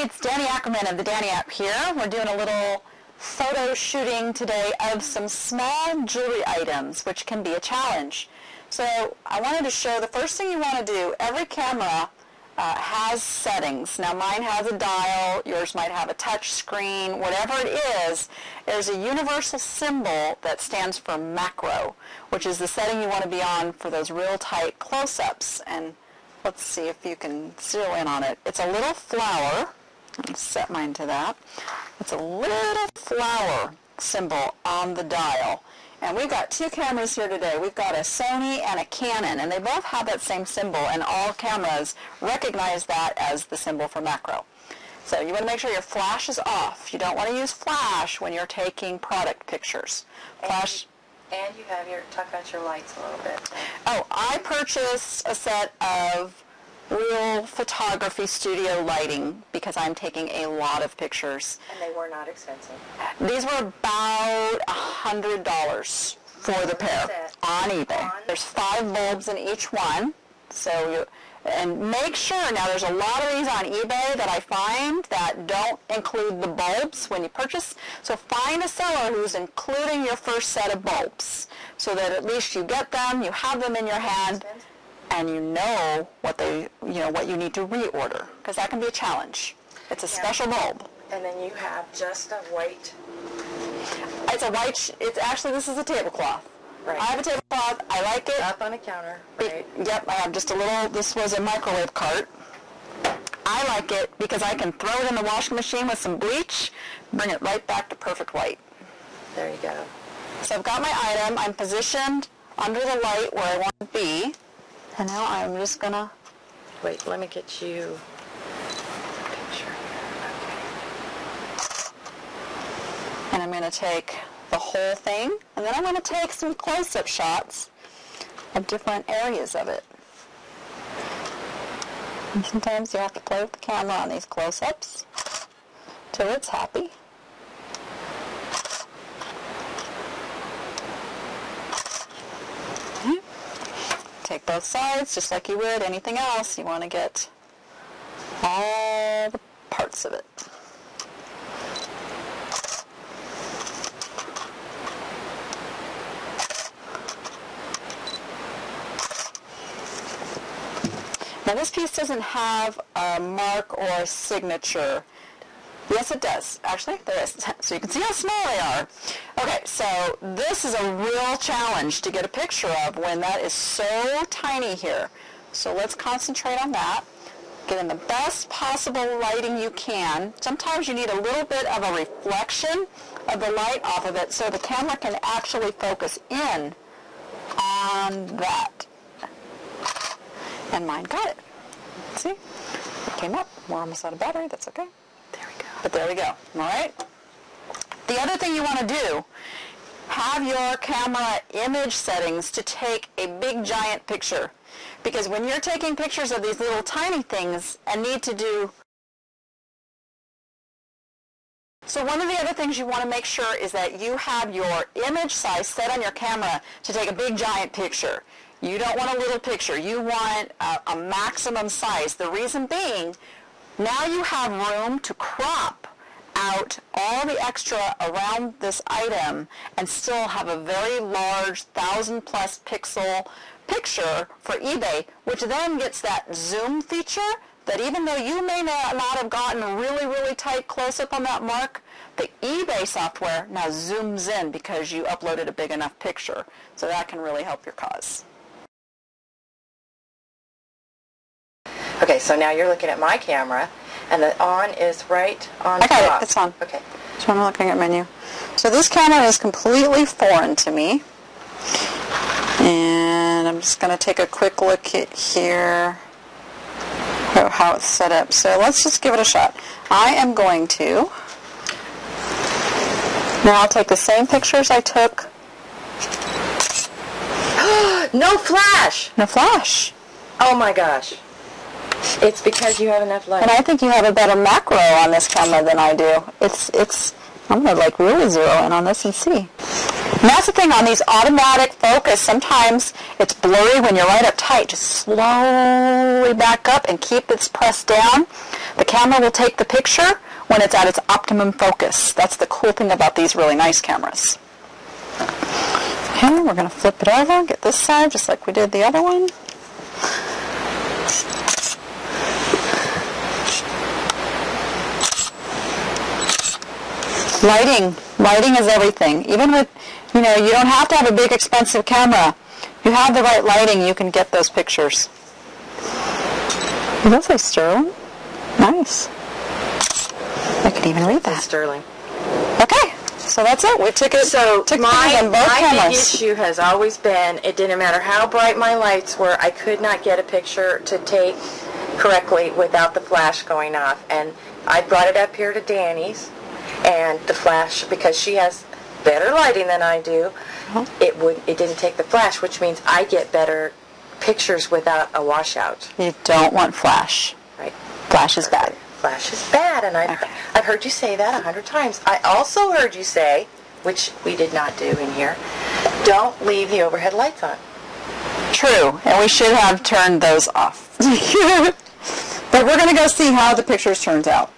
it's Danni Ackerman of the Danni app here. We're doing a little photo shooting today of some small jewelry items, which can be a challenge. So I wanted to show the first thing you want to do. Every camera has settings. Now mine has a dial, yours might have a touch screen, whatever it is, there's a universal symbol that stands for macro, which is the setting you want to be on for those real tight close-ups. And let's see if you can zero in on it. It's a little flower. Let me set mine to that. It's a little flower symbol on the dial. And we've got two cameras here today. We've got a Sony and a Canon, and they both have that same symbol, and all cameras recognize that as the symbol for macro. So you want to make sure your flash is off. You don't want to use flash when you're taking product pictures. Flash. And you have talk about your lights a little bit. Oh, I purchased a set of real photography studio lighting because I'm taking a lot of pictures. And they were not expensive. These were about $100 for the pair on eBay. There's 5 bulbs in each one. And make sure, now there's a lot of these on eBay that I find that don't include the bulbs when you purchase. So find a seller who's including your first set of bulbs so that at least you get them, you have them in your hand, and you know what you need to reorder, because that can be a challenge. It's a special bulb. And then you have just a white. It's actually, this is a tablecloth. Right. I have a tablecloth. I like it. Up on a counter. Right. Yep, I have just a little, this was a microwave cart. I like it because I can throw it in the washing machine with some bleach, bring it right back to perfect white. There you go. So I've got my item. I'm positioned under the light where I want to be. And now I'm just going to... Wait, let me get you a picture here. Okay. And I'm going to take the whole thing, and then I'm going to take some close-up shots of different areas of it. And sometimes you have to play with the camera on these close-ups till it's happy. Take both sides, just like you would anything else. You want to get all the parts of it. Now this piece doesn't have a mark or a signature. Yes, it does. Actually, there is. So you can see how small they are. Okay, so this is a real challenge to get a picture of when that is so tiny here. So let's concentrate on that. Get in the best possible lighting you can. Sometimes you need a little bit of a reflection of the light off of it so the camera can actually focus in on that. And mine got it. See? It came up. We're almost out of battery. That's okay. There we go. But there we go. All right? The other thing you want to do, have your camera image settings to take a big giant picture. Because when you're taking pictures of these little tiny things and need to do... So one of the other things you want to make sure is that you have your image size set on your camera to take a big giant picture. You don't want a little picture. You want a maximum size. The reason being, now you have room to crop out all the extra around this item and still have a very large 1,000+ pixel picture for eBay, which then gets that zoom feature that even though you may not have gotten a really, really tight close-up on that mark, the eBay software now zooms in because you uploaded a big enough picture. So that can really help your cause. Okay, so now you're looking at my camera, and the on is right on top. I got it. It's on. Okay. So I'm looking at menu. So this camera is completely foreign to me. And I'm just going to take a quick look at here how it's set up. So let's just give it a shot. I am going to... Now I'll take the same pictures I took. No flash! No flash. Oh my gosh. It's because you have enough light. And I think you have a better macro on this camera than I do. I'm going to really zero in on this and see. And that's the thing on these automatic focus. Sometimes it's blurry when you're right up tight. Just slowly back up and keep it pressed down. The camera will take the picture when it's at its optimum focus. That's the cool thing about these really nice cameras. Okay, we're going to flip it over, get this side just like we did the other one. Lighting is everything. Even with, you don't have to have a big expensive camera. If you have the right lighting, you can get those pictures. Does that say sterling? Nice. I could even read that. Sterling. Okay, so that's it. We took it. So my big issue has always been, it didn't matter how bright my lights were, I could not get a picture to take correctly without the flash going off. And I brought it up here to Danny's, and the flash, because she has better lighting than I do, it didn't take the flash, which means I get better pictures without a washout. You don't want flash. Right. Flash is bad. Flash is bad, and I've heard you say that 100 times. I also heard you say, which we did not do in here, don't leave the overhead lights on. True, and we should have turned those off. But we're going to go see how the pictures turns out.